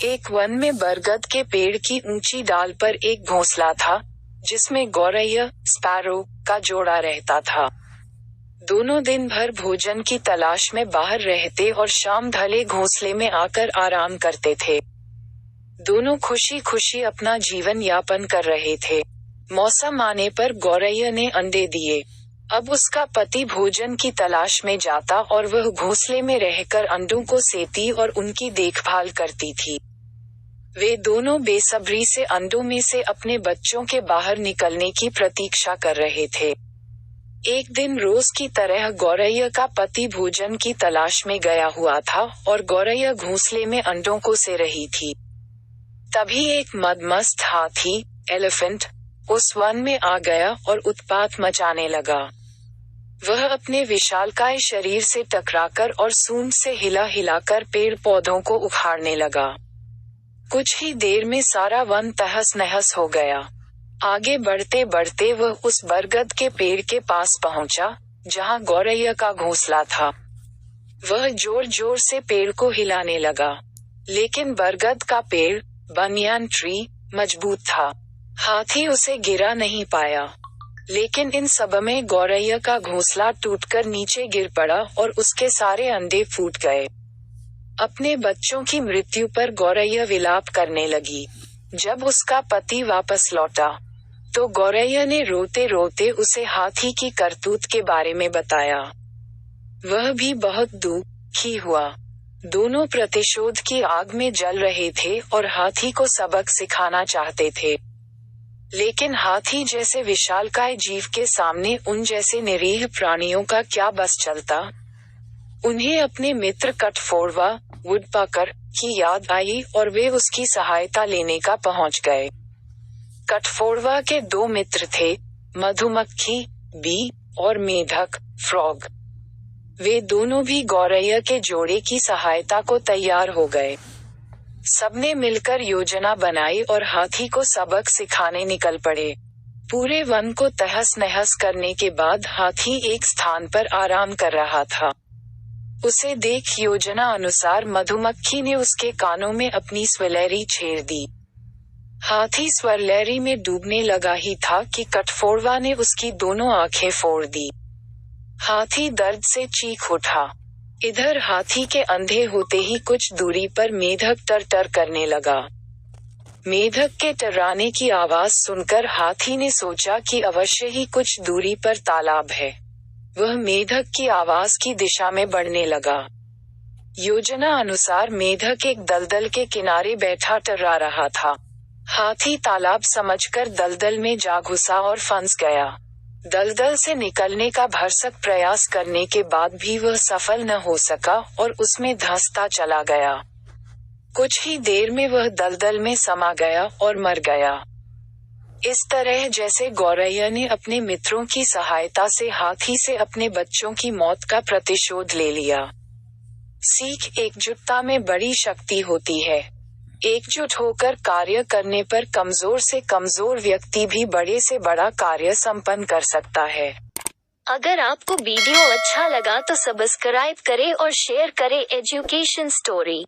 एक वन में बरगद के पेड़ की ऊंची डाल पर एक घोंसला था, जिसमें गौरैया स्पैरो का जोड़ा रहता था। दोनों दिन भर भोजन की तलाश में बाहर रहते और शाम ढले घोंसले में आकर आराम करते थे। दोनों खुशी खुशी अपना जीवन यापन कर रहे थे। मौसम आने पर गौरैया ने अंडे दिए। अब उसका पति भोजन की तलाश में जाता और वह घोंसले में रहकर अंडों को सेती और उनकी देखभाल करती थी। वे दोनों बेसब्री से अंडों में से अपने बच्चों के बाहर निकलने की प्रतीक्षा कर रहे थे। एक दिन रोज की तरह गौरैया का पति भोजन की तलाश में गया हुआ था और गौरैया घोंसले में अंडों को से रही थी। तभी एक मदमस्त हाथी एलिफेंट उस वन में आ गया और उत्पात मचाने लगा। वह अपने विशालकाय शरीर से टकराकर और सूंड से हिला हिलाकर पेड़ पौधों को उखाड़ने लगा। कुछ ही देर में सारा वन तहस नहस हो गया। आगे बढ़ते बढ़ते वह उस बरगद के पेड़ के पास पहुंचा, जहां गौरैया का घोंसला था। वह जोर जोर से पेड़ को हिलाने लगा, लेकिन बरगद का पेड़ बनियान ट्री मजबूत था। हाथी उसे गिरा नहीं पाया। लेकिन इन सब में गौरैया का घोंसला टूटकर नीचे गिर पड़ा और उसके सारे अंडे फूट गए। अपने बच्चों की मृत्यु पर गौरैया विलाप करने लगी। जब उसका पति वापस लौटा, तो गौरैया ने रोते रोते उसे हाथी की करतूत के बारे में बताया। वह भी बहुत दुखी हुआ। दोनों प्रतिशोध की आग में जल रहे थे और हाथी को सबक सिखाना चाहते थे। लेकिन हाथी जैसे विशालकाय जीव के सामने उन जैसे निरीह प्राणियों का क्या बस चलता। उन्हें अपने मित्र कठफोड़वा वुडपकर की याद आई और वे उसकी सहायता लेने का पहुंच गए। कठफोड़वा के दो मित्र थे, मधुमक्खी बी और मेढक फ्रॉग। वे दोनों भी गौरैया के जोड़े की सहायता को तैयार हो गए। सबने मिलकर योजना बनाई और हाथी को सबक सिखाने निकल पड़े। पूरे वन को तहस नहस करने के बाद हाथी एक स्थान पर आराम कर रहा था। उसे देख योजना अनुसार मधुमक्खी ने उसके कानों में अपनी स्वरलहरी छेड़ दी। हाथी स्वरलहरी में डूबने लगा ही था कि कठफोड़वा ने उसकी दोनों आंखें फोड़ दी। हाथी दर्द से चीख उठा। इधर हाथी के अंधे होते ही कुछ दूरी पर मेढक टर टर करने लगा। मेढक के टर्राने की आवाज सुनकर हाथी ने सोचा कि अवश्य ही कुछ दूरी पर तालाब है। वह मेढक की आवाज की दिशा में बढ़ने लगा। योजना अनुसार मेढक एक दलदल के किनारे बैठा टर्रा रहा था। हाथी तालाब समझकर दलदल में जा घुसा और फंस गया। दलदल से निकलने का भरसक प्रयास करने के बाद भी वह सफल न हो सका और उसमें धंसता चला गया। कुछ ही देर में वह दलदल में समा गया और मर गया। इस तरह जैसे गौरैया ने अपने मित्रों की सहायता से हाथी से अपने बच्चों की मौत का प्रतिशोध ले लिया। सीख एकजुटता में बड़ी शक्ति होती है। एकजुट होकर कार्य करने पर कमजोर से कमजोर व्यक्ति भी बड़े से बड़ा कार्य संपन्न कर सकता है। अगर आपको वीडियो अच्छा लगा तो सब्सक्राइब करें और शेयर करें एजुकेशन स्टोरी।